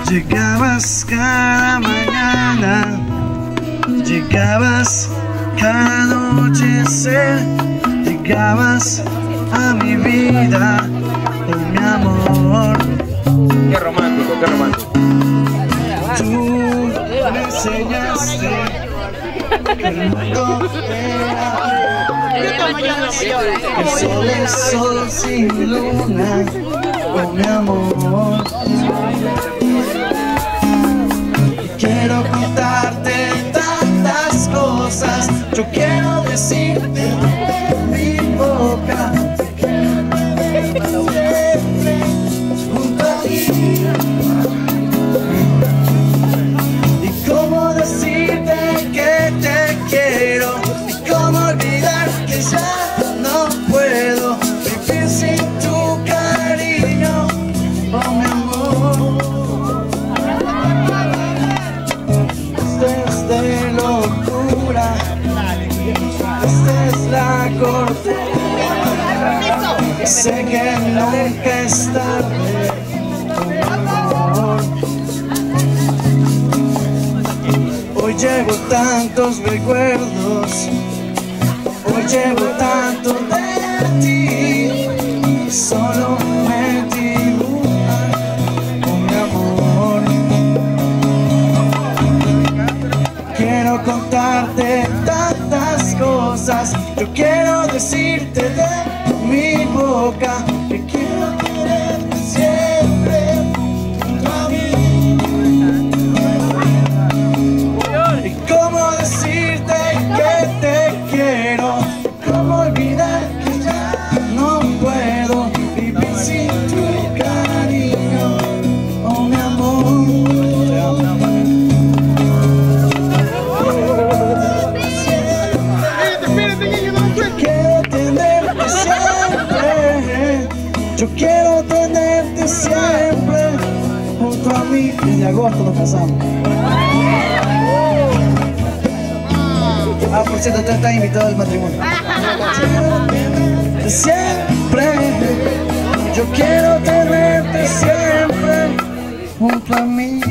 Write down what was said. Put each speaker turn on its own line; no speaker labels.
Llegabas cada mañana, llegabas cada anochecer, llegabas a mi vida, oh mi amor.
Qué romántico, qué romántico.
Tú me enseñaste que el mundo era el sol es sol sin luna, oh mi amor. Quiero contarte tantas cosas, yo quiero decirte de mi boca, siempre junto a ti. Y cómo decirte que te quiero, y cómo olvidar que ya no puedo vivir sin tu cariño, oh mi amor. De locura, esta es la cordura. Sé que nunca es tarde, amor. Hoy llevo tantos recuerdos, hoy llevo tanto de ti, solo me dibujan, oh mi amor. Quiero contarte tantas cosas, yo quiero decirte de mi boca que quiero quererte siempre junto a mí. Y cómo decirte que te quiero, cómo olvidar que ya no puedo vivir sin tu cariño, oh mi amor. Yo quiero tenerte siempre junto a mí. Desde agosto nos casamos. Por cierto, usted está invitado al matrimonio. Siempre, yo quiero tenerte siempre junto a mí.